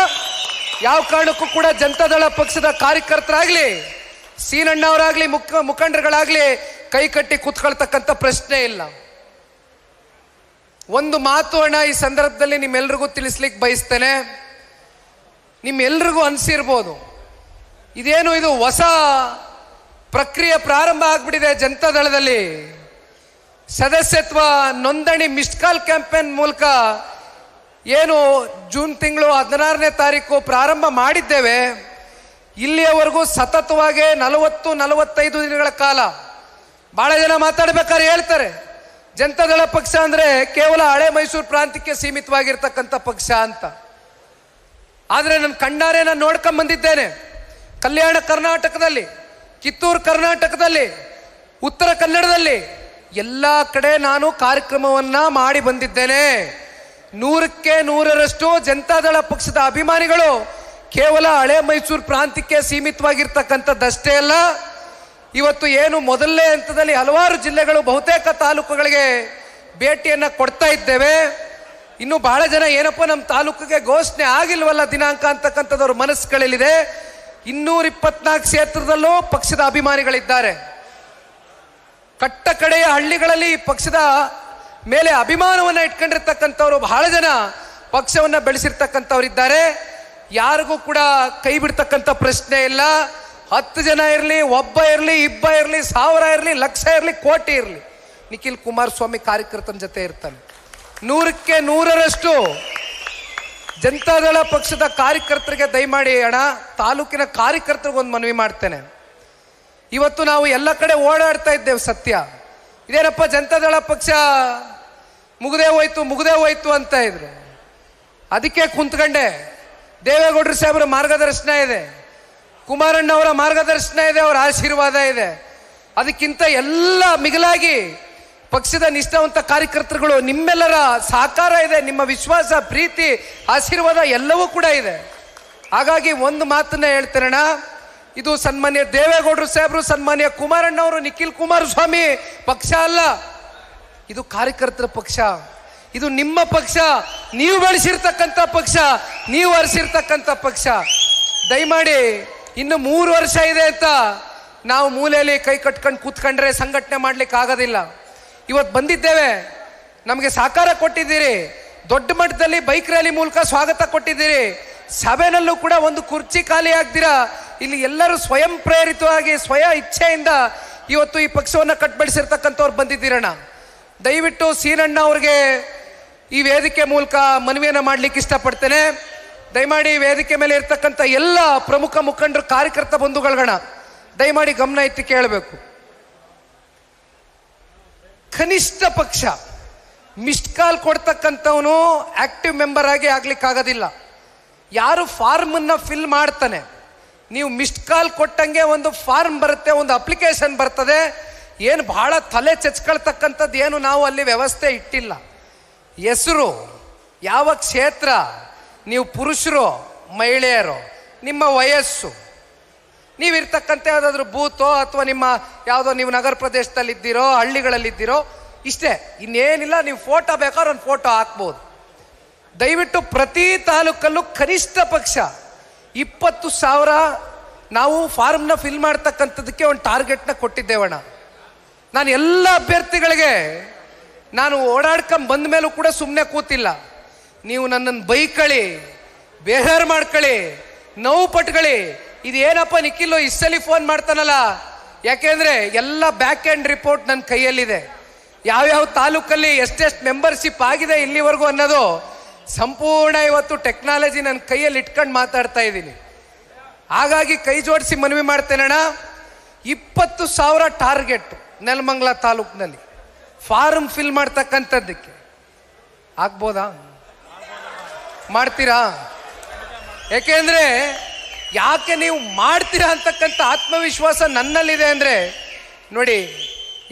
ಯಾವ ಕಾರಣಕ್ಕೂ ಕೂಡ ಜನತಾದಳ ಪಕ್ಷದ ಕಾರ್ಯಕರ್ತರಾಗ್ಲಿ ಸೀನಣ್ಣವರಾಗ್ಲಿ ಮುಖಂಡರುಗಳಾಗ್ಲಿ ಕೈ ಕಟ್ಟಿ ಕೂತ್ಕೊಳ್ತಕ್ಕಂಥ ಪ್ರಶ್ನೆ ಇಲ್ಲ. ಒಂದು ಮಾತು ಅಣ್ಣ ಈ ಸಂದರ್ಭದಲ್ಲಿ ನಿಮ್ಮೆಲ್ರಿಗೂ ತಿಳಿಸ್ಲಿಕ್ಕೆ ಬಯಸ್ತೇನೆ. ನಿಮ್ಮೆಲ್ರಿಗೂ ಅನಿಸಿರ್ಬೋದು ಇದೇನು ಇದು ಹೊಸ ಪ್ರಕ್ರಿಯೆ ಪ್ರಾರಂಭ ಆಗ್ಬಿಟ್ಟಿದೆ ಜನತಾದಳದಲ್ಲಿ. ಸದಸ್ಯತ್ವ ನೋಂದಣಿ ಮಿಸ್ಡ್ ಕಾಲ್ ಕ್ಯಾಂಪೇನ್ ಮೂಲಕ ಏನು ಜೂನ್ ತಿಂಗಳು 16ನೇ ತಾರೀಕು ಪ್ರಾರಂಭ ಮಾಡಿದ್ದೇವೆ. ಇಲ್ಲಿಯವರೆಗೂ ಸತತವಾಗಿ 40-45 ದಿನಗಳ ಕಾಲ ಬಹಳ ಜನ ಮಾತಾಡ್ಬೇಕಾದ್ರೆ ಹೇಳ್ತಾರೆ ಜನತಾದಳ ಪಕ್ಷ ಅಂದ್ರೆ ಕೇವಲ ಹಳೆ ಮೈಸೂರು ಪ್ರಾಂತ್ಯಕ್ಕೆ ಸೀಮಿತವಾಗಿರ್ತಕ್ಕಂಥ ಪಕ್ಷ ಅಂತ. ಆದ್ರೆ ನನ್ನ ಕಣ್ಣಾರೆ ನಾನು ನೋಡ್ಕೊಂಡ್ ಬಂದಿದ್ದೇನೆ. ಕಲ್ಯಾಣ ಕರ್ನಾಟಕದಲ್ಲಿ, ಕಿತ್ತೂರು ಕರ್ನಾಟಕದಲ್ಲಿ, ಉತ್ತರ ಕನ್ನಡದಲ್ಲಿ ಎಲ್ಲ ಕಡೆ ನಾನು ಕಾರ್ಯಕ್ರಮವನ್ನ ಮಾಡಿ ಬಂದಿದ್ದೇನೆ. 100ಕ್ಕೆ 100ರಷ್ಟು ಜನತಾದಳ ಪಕ್ಷದ ಅಭಿಮಾನಿಗಳು ಕೇವಲ ಹಳೆ ಮೈಸೂರು ಪ್ರಾಂತ್ಯಕ್ಕೆ ಸೀಮಿತವಾಗಿರ್ತಕ್ಕಂಥದ್ದಷ್ಟೇ ಅಲ್ಲ, ಇವತ್ತು ಏನು ಮೊದಲನೇ ಹಂತದಲ್ಲಿ ಹಲವಾರು ಜಿಲ್ಲೆಗಳು ಬಹುತೇಕ ತಾಲೂಕುಗಳಿಗೆ ಭೇಟಿಯನ್ನ ಕೊಡ್ತಾ ಇದ್ದೇವೆ. ಇನ್ನು ಬಹಳ ಜನ ಏನಪ್ಪ ನಮ್ಮ ತಾಲೂಕಿಗೆ ಘೋಷಣೆ ಆಗಿಲ್ವಲ್ಲ ದಿನಾಂಕ ಅಂತಕ್ಕಂಥದ್ದವ್ರ ಮನಸ್ಸುಗಳಲ್ಲಿದೆ. 224 ಕ್ಷೇತ್ರದಲ್ಲೂ ಪಕ್ಷದ ಅಭಿಮಾನಿಗಳಿದ್ದಾರೆ. ಕಟ್ಟ ಕಡೆಯ ಹಳ್ಳಿಗಳಲ್ಲಿ ಪಕ್ಷದ ಮೇಲೆ ಅಭಿಮಾನವನ್ನ ಇಟ್ಕೊಂಡಿರ್ತಕ್ಕಂಥವ್ರು ಬಹಳ ಜನ ಪಕ್ಷವನ್ನ ಬೆಳೆಸಿರ್ತಕ್ಕಂಥವ್ರಿದ್ದಾರೆ. ಯಾರಿಗೂ ಕೂಡ ಕೈ ಬಿಡ್ತಕ್ಕಂಥ ಪ್ರಶ್ನೆ ಇಲ್ಲ. 10 ಜನ ಇರಲಿ, ಒಬ್ಬ ಇರಲಿ, ಇಬ್ಬ ಇರಲಿ, 1000 ಇರಲಿ, ಲಕ್ಷ ಇರಲಿ, ಕೋಟಿ ಇರಲಿ, ನಿಖಿಲ್ ಕುಮಾರಸ್ವಾಮಿ ಕಾರ್ಯಕರ್ತನ ಜೊತೆ ಇರ್ತಾನೆ. 100ಕ್ಕೆ 100ರಷ್ಟು ಜನತಾದಳ ಪಕ್ಷದ ಕಾರ್ಯಕರ್ತರಿಗೆ ದಯಮಾಡಿ ಅಣ್ಣ, ತಾಲೂಕಿನ ಕಾರ್ಯಕರ್ತರಿಗೊಂದು ಮನವಿ ಮಾಡ್ತೇನೆ. ಇವತ್ತು ನಾವು ಎಲ್ಲ ಕಡೆ ಓಡಾಡ್ತಾ ಇದ್ದೇವೆ, ಸತ್ಯ. ಇದೇನಪ್ಪ ಜನತಾದಳ ಪಕ್ಷ ಮುಗ್ದೇ ಹೋಯ್ತು ಅಂತ ಇದ್ರು. ಅದಕ್ಕೆ ಕುಂತ್ಕೊಂಡೆ. ದೇವೇಗೌಡರು ಸಾಹೇಬರ ಮಾರ್ಗದರ್ಶನ ಇದೆ, ಕುಮಾರಣ್ಣವರ ಮಾರ್ಗದರ್ಶನ ಇದೆ, ಅವರ ಆಶೀರ್ವಾದ ಇದೆ. ಅದಕ್ಕಿಂತ ಎಲ್ಲ ಮಿಗಿಲಾಗಿ ಪಕ್ಷದ ನಿಷ್ಠಾವಂತ ಕಾರ್ಯಕರ್ತರುಗಳು ನಿಮ್ಮೆಲ್ಲರ ಸಹಕಾರ ಇದೆ, ನಿಮ್ಮ ವಿಶ್ವಾಸ, ಪ್ರೀತಿ, ಆಶೀರ್ವಾದ ಎಲ್ಲವೂ ಕೂಡ ಇದೆ. ಹಾಗಾಗಿ ಒಂದು ಮಾತನ್ನ ಹೇಳ್ತೇನಣ್ಣ, ಇದು ಸನ್ಮಾನ್ಯ ದೇವೇಗೌಡರು ಸಾಹೇಬರು, ಸನ್ಮಾನ್ಯ ಕುಮಾರಣ್ಣವರು, ನಿಖಿಲ್ ಕುಮಾರಸ್ವಾಮಿ ಪಕ್ಷ ಅಲ್ಲ, ಇದು ಕಾರ್ಯಕರ್ತರ ಪಕ್ಷ, ಇದು ನಿಮ್ಮ ಪಕ್ಷ. ನೀವು ಬೆಳೆಸಿರ್ತಕ್ಕಂಥ ಪಕ್ಷ, ನೀವು ಹರಿಸಿರ್ತಕ್ಕಂಥ ಪಕ್ಷ. ದಯಮಾಡಿ ಇನ್ನು 3 ವರ್ಷ ಇದೆ ಅಂತ ನಾವು ಮೂಲೆಯಲ್ಲಿ ಕೈ ಕಟ್ಕೊಂಡು ಕೂತ್ಕೊಂಡ್ರೆ ಸಂಘಟನೆ ಮಾಡ್ಲಿಕ್ಕೆ ಆಗೋದಿಲ್ಲ. ಇವತ್ತು ಬಂದಿದ್ದೇವೆ, ನಮಗೆ ಸಹಕಾರ ಕೊಟ್ಟಿದ್ದೀರಿ, ದೊಡ್ಡ ಮಟ್ಟದಲ್ಲಿ ಬೈಕ್ ರ್ಯಾಲಿ ಮೂಲಕ ಸ್ವಾಗತ ಕೊಟ್ಟಿದ್ದೀರಿ. ಸಭೆನಲ್ಲೂ ಕೂಡ ಒಂದು ಕುರ್ಚಿ ಖಾಲಿ ಆಗ್ದಿರಾ ಇಲ್ಲಿ ಎಲ್ಲರೂ ಸ್ವಯಂ ಪ್ರೇರಿತವಾಗಿ ಇಚ್ಛೆಯಿಂದ ಇವತ್ತು ಈ ಪಕ್ಷವನ್ನು ಕಟ್ಬಡಿಸಿರ್ತಕ್ಕಂಥವ್ರು ಬಂದಿದ್ದೀರಣ್ಣ. ದಯವಿಟ್ಟು ಸೀನಣ್ಣ ಅವ್ರಿಗೆ ಈ ವೇದಿಕೆ ಮೂಲಕ ಮನವಿಯನ್ನು ಮಾಡ್ಲಿಕ್ಕೆ ಇಷ್ಟಪಡ್ತೇನೆ. ದಯಮಾಡಿ ವೇದಿಕೆ ಮೇಲೆ ಇರ್ತಕ್ಕಂಥ ಎಲ್ಲ ಪ್ರಮುಖ ಮುಖಂಡರು, ಕಾರ್ಯಕರ್ತ ಬಂಧುಗಳನ್ನ ದಯಮಾಡಿ ಗಮನ ಇಟ್ಟು ಕೇಳಬೇಕು. ಕನಿಷ್ಠ ಪಕ್ಷ ಮಿಸ್ಡ್ ಕಾಲ್ ಕೊಡ್ತಕ್ಕಂಥವನು ಆಕ್ಟಿವ್ ಮೆಂಬರ್ ಆಗಿ ಆಗ್ಲಿಕ್ಕಾಗೋದಿಲ್ಲ. ಯಾರು ಫಾರ್ಮನ್ನು ಫಿಲ್ ಮಾಡ್ತಾನೆ, ನೀವು ಮಿಸ್ಡ್ ಕಾಲ್ ಕೊಟ್ಟಂಗೆ ಒಂದು ಫಾರ್ಮ್ ಬರುತ್ತೆ, ಒಂದು ಅಪ್ಲಿಕೇಶನ್ ಬರ್ತದೆ. ಏನು ಬಹಳ ತಲೆ ಚೆಚ್ಕೊಳ್ತಕ್ಕಂಥದ್ದು ಏನು ನಾವು ಅಲ್ಲಿ ವ್ಯವಸ್ಥೆ ಇಟ್ಟಿಲ್ಲ. ಹೆಸರು, ಯಾವ ಕ್ಷೇತ್ರ, ನೀವು ಪುರುಷರು ಮಹಿಳೆಯರು, ನಿಮ್ಮ ವಯಸ್ಸು, ನೀವಿರ್ತಕ್ಕಂಥ ಯಾವುದಾದ್ರೂ ಬೂತೋ ಅಥವಾ ನಿಮ್ಮ ಯಾವುದೋ ನೀವು ನಗರ ಪ್ರದೇಶದಲ್ಲಿದ್ದೀರೋ ಹಳ್ಳಿಗಳಲ್ಲಿದ್ದೀರೋ ಇಷ್ಟೇ, ಇನ್ನೇನಿಲ್ಲ. ನೀವು ಫೋಟೋ ಬೇಕಾದ್ರೆ ಒಂದು ಫೋಟೋ ಹಾಕ್ಬೋದು. ದಯವಿಟ್ಟು ಪ್ರತಿ ತಾಲೂಕಲ್ಲೂ ಕನಿಷ್ಠ ಪಕ್ಷ 20,000 ನಾವು ಫಾರ್ಮ್ನ ಫಿಲ್ ಮಾಡ್ತಕ್ಕಂಥದ್ದಕ್ಕೆ ಒಂದು ಟಾರ್ಗೆಟ್ನ ಕೊಟ್ಟಿದ್ದೇವಣ್ಣ. ನಾನು ಎಲ್ಲ ಅಭ್ಯರ್ಥಿಗಳಿಗೆ ನಾನು ಓಡಾಡ್ಕೊಂಡ್ ಬಂದ ಮೇಲೂ ಕೂಡ ಸುಮ್ಮನೆ ಕೂತಿಲ್ಲ. ನೀವು ನನ್ನನ್ನು ಬೈಕಳಿ, ಬೇಹಾರ್ ಮಾಡ್ಕೊಳ್ಳಿ, ನೋವು ಪಟ್ಕೊಳ್ಳಿ, ಇದೇನಪ್ಪ ನಿಖಿಲ್ ಇಷ್ಟಲ್ಲಿ ಫೋನ್ ಮಾಡ್ತಾನಲ್ಲ, ಯಾಕೆಂದ್ರೆ ಎಲ್ಲ ಬ್ಯಾಕ್ ಎಂಡ್ ರಿಪೋರ್ಟ್ ನನ್ನ ಕೈಯಲ್ಲಿದೆ. ಯಾವ್ಯಾವ ತಾಲೂಕಲ್ಲಿ ಎಷ್ಟೆಷ್ಟು ಮೆಂಬರ್ಶಿಪ್ ಆಗಿದೆ ಇಲ್ಲಿವರೆಗೂ ಅನ್ನೋದು ಸಂಪೂರ್ಣ ಇವತ್ತು ಟೆಕ್ನಾಲಜಿ ನನ್ನ ಕೈಯಲ್ಲಿ ಇಟ್ಕೊಂಡು ಮಾತಾಡ್ತಾ ಇದ್ದೀನಿ. ಹಾಗಾಗಿ ಕೈ ಜೋಡಿಸಿ ಮನವಿ ಮಾಡ್ತೇನಣ್ಣ, 20,000 ಟಾರ್ಗೆಟ್ ನೆಲಮಂಗಲ ತಾಲೂಕಿನಲ್ಲಿ ಫಾರ್ಮ್ ಫಿಲ್ ಮಾಡ್ತಕ್ಕಂಥದ್ದಕ್ಕೆ ಆಗ್ಬೋದಾ? ಮಾಡ್ತೀರಾ? ಯಾಕೆಂದ್ರೆ ಯಾಕೆ ನೀವು ಮಾಡ್ತೀರಾ ಅಂತಕ್ಕಂಥ ಆತ್ಮವಿಶ್ವಾಸ ನನ್ನಲ್ಲಿದೆ ಅಂದ್ರೆ ನೋಡಿ,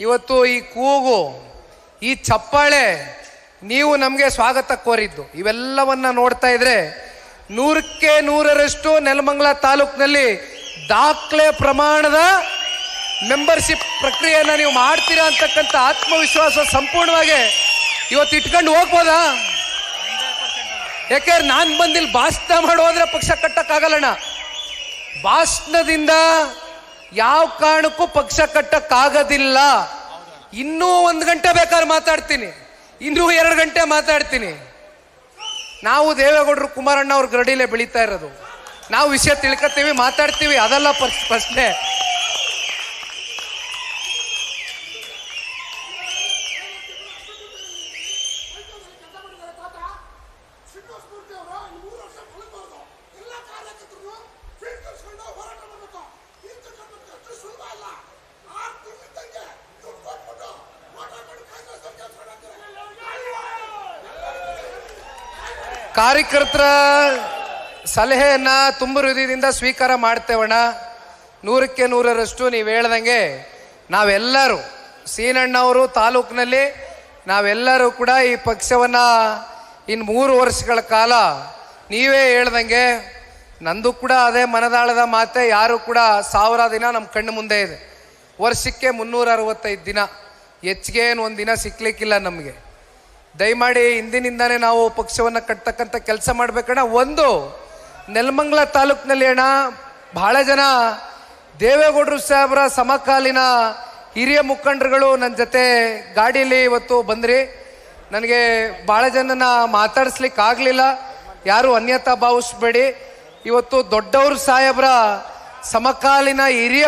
ಇವತ್ತು ಈ ಕೂಗು, ಈ ಚಪ್ಪಾಳೆ, ನೀವು ನಮಗೆ ಸ್ವಾಗತ ಕೋರಿದ್ದು, ಇವೆಲ್ಲವನ್ನ ನೋಡ್ತಾ ಇದ್ರೆ 100ಕ್ಕೆ 100ರಷ್ಟು ನೆಲಮಂಗಲ ತಾಲೂಕಿನಲ್ಲಿ ದಾಖಲೆ ಪ್ರಮಾಣದ ಮೆಂಬರ್ಶಿಪ್ ಪ್ರಕ್ರಿಯೆಯನ್ನು ನೀವು ಮಾಡ್ತೀರಾ ಅಂತಕ್ಕಂಥ ಆತ್ಮವಿಶ್ವಾಸ ಸಂಪೂರ್ಣವಾಗಿ ಇವತ್ತು ಇಟ್ಕೊಂಡು ಹೋಗ್ಬೋದಾ? ಯಾಕೆಂದ್ರೆ ನಾನು ಬಂದಿಲ್ಲಿ ಭಾಷಣ ಮಾಡೋದ್ರೆ ಪಕ್ಷ ಕಟ್ಟಕ್ಕಾಗಲ್ಲಣ್ಣ. ಭಾಷಣದಿಂದ ಯಾವ ಕಾರಣಕ್ಕೂ ಪಕ್ಷ ಕಟ್ಟಕ್ಕಾಗೋದಿಲ್ಲ. ಇನ್ನೂ 1 ಗಂಟೆ ಬೇಕಾದ್ರೆ ಮಾತಾಡ್ತೀನಿ, ಇನ್ನೂ 2 ಗಂಟೆ ಮಾತಾಡ್ತೀನಿ. ನಾವು ದೇವೇಗೌಡರು ಕುಮಾರಣ್ಣ ಅವ್ರ ಗರಡಿಲೇ ಬೆಳೀತಾ ಇರೋದು, ನಾವು ವಿಷಯ ತಿಳ್ಕೊತೀವಿ, ಮಾತಾಡ್ತೀವಿ, ಅದೆಲ್ಲ ಪ್ರಶ್ನೆ. ಕಾರ್ಯಕರ್ತರ ಸಲಹೆಯನ್ನ ತುಂಬ ಹೃದಯದಿಂದ ಸ್ವೀಕಾರ ಮಾಡ್ತೇವಣ್ಣ. 100ಕ್ಕೆ 100ರಷ್ಟು ನೀವು ಹೇಳ್ದಂಗೆ ನಾವೆಲ್ಲರೂ, ಸೀನಣ್ಣವರು ತಾಲೂಕಿನಲ್ಲಿ ನಾವೆಲ್ಲರೂ ಕೂಡ ಈ ಪಕ್ಷವನ್ನ ಇನ್ನು 3 ವರ್ಷಗಳ ಕಾಲ ನೀವೇ ಹೇಳ್ದಂಗೆ, ನಂದು ಕೂಡ ಅದೇ ಮನದಾಳದ ಮಾತೆ, ಯಾರು ಕೂಡ 1000 ದಿನ ನಮ್ಮ ಕಣ್ಣು ಮುಂದೆ ಇದೆ. ವರ್ಷಕ್ಕೆ 365 ದಿನ, ಹೆಚ್ಚಿಗೆ ಏನು 1 ದಿನ ಸಿಕ್ಲಿಕ್ಕಿಲ್ಲ ನಮಗೆ. ದಯಮಾಡಿ ಇಂದಿನಿಂದಾನೇ ನಾವು ಪಕ್ಷವನ್ನು ಕಟ್ತಕ್ಕಂಥ ಕೆಲಸ ಮಾಡ್ಬೇಕಣ್ಣ. ಒಂದು ನೆಲಮಂಗಲ ತಾಲೂಕಿನಲ್ಲಿ ಅಣ್ಣ ಬಹಳ ಜನ ದೇವೇಗೌಡರು ಸಾಹೇಬರ ಸಮಕಾಲೀನ ಹಿರಿಯ ಮುಖಂಡರುಗಳು ನನ್ನ ಜೊತೆ ಗಾಡಿಯಲ್ಲಿ ಇವತ್ತು ಬಂದ್ರಿ. ನನಗೆ ಭಾಳ ಜನನ ಮಾತಾಡಿಸ್ಲಿಕ್ಕೆ ಆಗಲಿಲ್ಲ, ಯಾರು ಅನ್ಯತಾ ಭಾವಿಸ್ಬೇಡಿ. ಇವತ್ತು ದೊಡ್ಡವರು ಸಾಹೇಬ್ರ ಸಮಕಾಲೀನ ಹಿರಿಯ